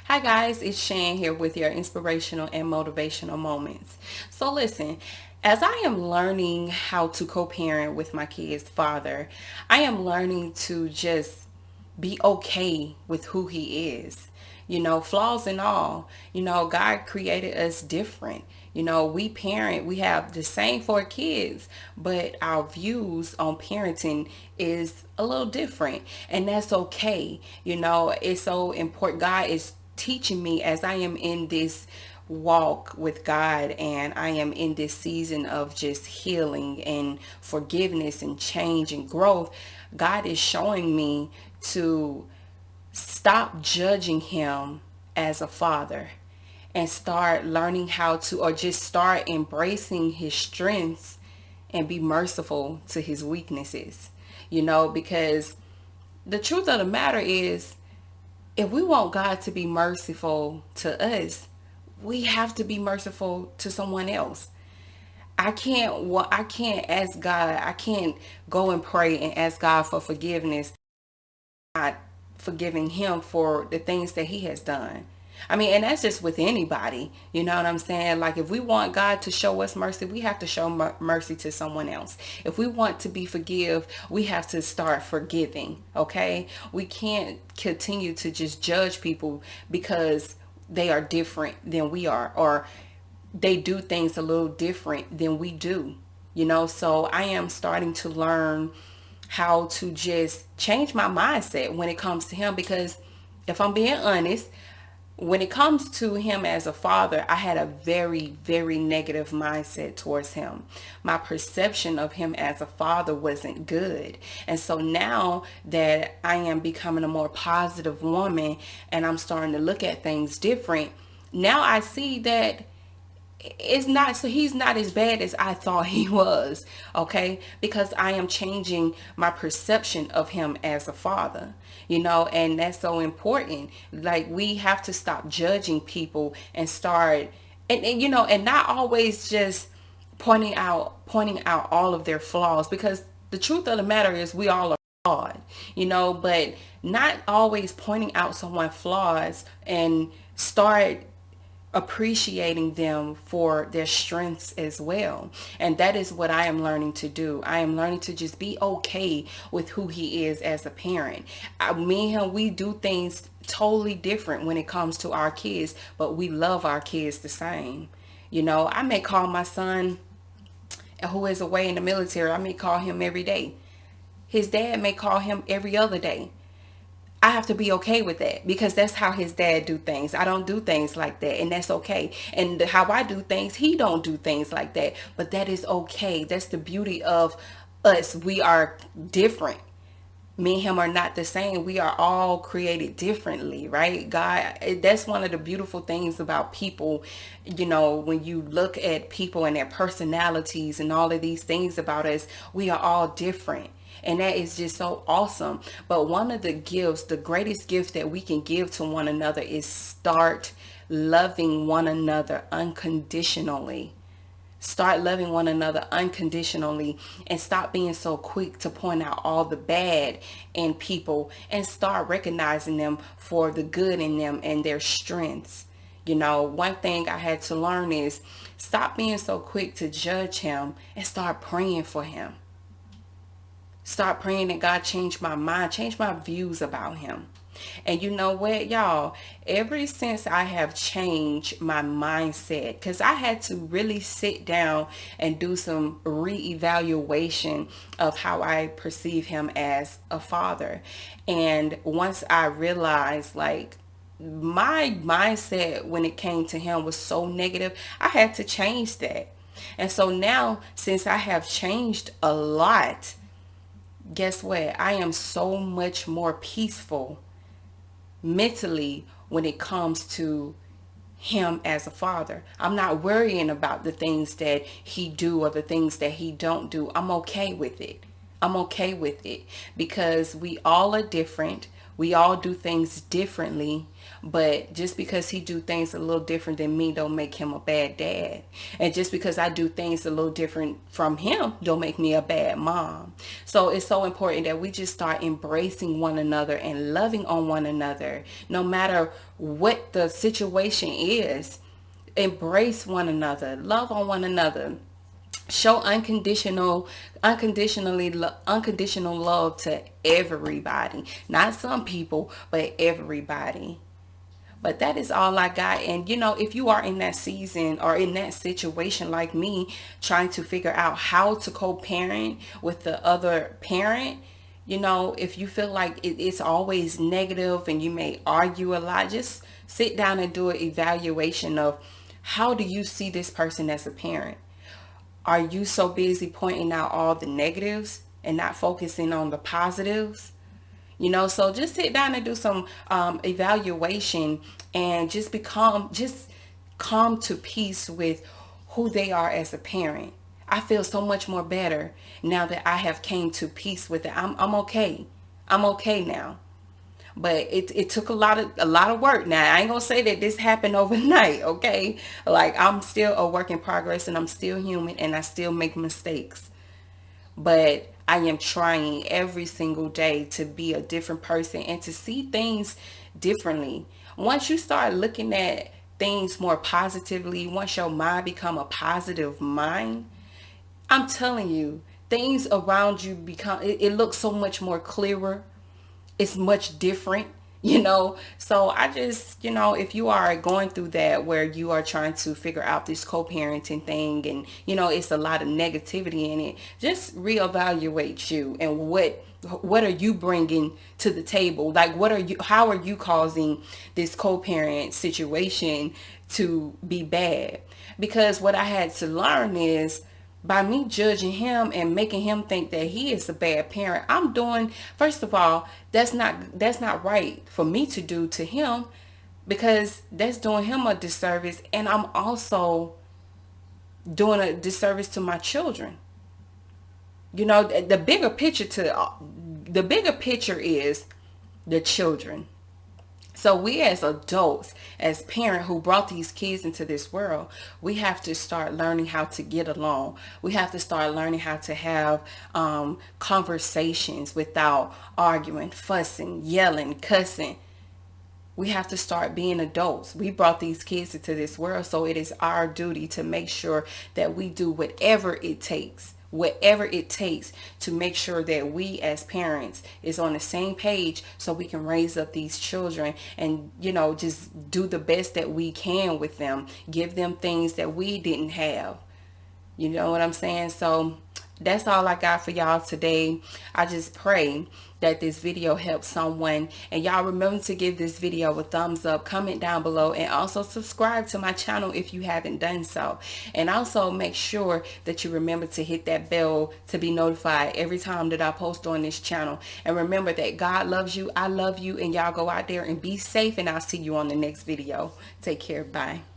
Hi guys, it's Shan here with your inspirational and motivational moments. So listen, as I am learning how to co-parent with my kid's father, I am learning to just be okay with who he is. Flaws and all. God created us different. We parent, we have the same four kids, but our views on parenting is a little different. And that's okay. It's so important. God is teaching me as I am in this walk with God and I am in this season of just healing and forgiveness and change and growth. God is showing me to stop judging him as a father and start learning how to, or just start embracing his strengths and be merciful to his weaknesses. Because the truth of the matter is, if we want God to be merciful to us, we have to be merciful to someone else. I can't ask God, I can't go and pray and ask God for forgiveness, not forgiving him for the things that he has done. I mean, and that's just with anybody. You know what I'm saying? Like, if we want God to show us mercy, we have to show mercy to someone else. If we want to be forgive, we have to start forgiving. Okay? We can't continue to just judge people because they are different than we are, or they do things a little different than we do. So I am starting to learn how to just change my mindset when it comes to him, because if I'm being honest, when it comes to him as a father, I had a very, very negative mindset towards him. My perception of him as a father wasn't good. And so now that I am becoming a more positive woman and I'm starting to look at things different, now I see that it's not, so he's not as bad as I thought he was. Okay, because I am changing my perception of him as a father. And that's so important. Like, we have to stop judging people and start, and not always just pointing out all of their flaws, because the truth of the matter is we all are flawed. But not always pointing out someone's flaws, and start appreciating them for their strengths as well. And that is what I am learning to do. I am learning to just be okay with who he is as a parent. Me and him, we do things totally different when it comes to our kids, but we love our kids the same. I may call my son, who is away in the military, I may call him every day. His dad may call him every other day. I have to be okay with that, because that's how his dad do things. I don't do things like that, and that's okay. And how I do things, he don't do things like that, but that is okay. That's the beauty of us. We are different. Me and him are not the same. We are all created differently, right? God, that's one of the beautiful things about people. When you look at people and their personalities and all of these things about us, we are all different. And that is just so awesome. But one of the gifts, the greatest gift that we can give to one another, is start loving one another unconditionally. Start loving one another unconditionally, and stop being so quick to point out all the bad in people, and start recognizing them for the good in them and their strengths. One thing I had to learn is stop being so quick to judge him and start praying for him. Start praying that God change my mind, change my views about him. And you know what, y'all? Ever since I have changed my mindset, because I had to really sit down and do some reevaluation of how I perceive him as a father. And once I realized, like, my mindset when it came to him was so negative, I had to change that. And so now, since I have changed a lot, guess what? I am so much more peaceful mentally when it comes to him as a father. I'm not worrying about the things that he do or the things that he don't do. I'm okay with it. I'm okay with it, because we all are different. We all do things differently, but just because he do things a little different than me don't make him a bad dad. And just because I do things a little different from him don't make me a bad mom. So it's so important that we just start embracing one another and loving on one another. No matter what the situation is, embrace one another, love on one another. Show unconditional love to everybody, not some people, but everybody. But that is all I got. And if you are in that season or in that situation like me, trying to figure out how to co-parent with the other parent, if you feel like it's always negative and you may argue a lot, just sit down and do an evaluation of how do you see this person as a parent. Are you so busy pointing out all the negatives and not focusing on the positives? So just sit down and do some evaluation and just come to peace with who they are as a parent. I feel so much more better now that I have came to peace with it. I'm okay. I'm okay now. But it took a lot of work. Now I ain't gonna say that this happened overnight, okay? Like, I'm still a work in progress and I'm still human and I still make mistakes. But I am trying every single day to be a different person and to see things differently. Once you start looking at things more positively, once your mind become a positive mind, I'm telling you, things around you it looks so much more clearer. It's much different. So I just, if you are going through that where you are trying to figure out this co-parenting thing and it's a lot of negativity in it, just reevaluate you and what are you bringing to the table? Like, how are you causing this co-parent situation to be bad? Because what I had to learn is, by me judging him and making him think that he is a bad parent, first of all, that's not right for me to do to him, because that's doing him a disservice, and I'm also doing a disservice to my children. The bigger picture is the children. So we as adults, as parents who brought these kids into this world, we have to start learning how to get along. We have to start learning how to have conversations without arguing, fussing, yelling, cussing. We have to start being adults. We brought these kids into this world, so it is our duty to make sure that we do whatever it takes to make sure that we as parents is on the same page, so we can raise up these children and just do the best that we can with them, give them things that we didn't have. You know what I'm saying? So that's all I got for y'all today. I just pray that this video helps someone, and y'all remember to give this video a thumbs up, comment down below, and also subscribe to my channel if you haven't done so. And also make sure that you remember to hit that bell to be notified every time that I post on this channel. And remember that God loves you, I love you, and y'all go out there and be safe, and I'll see you on the next video. Take care. Bye.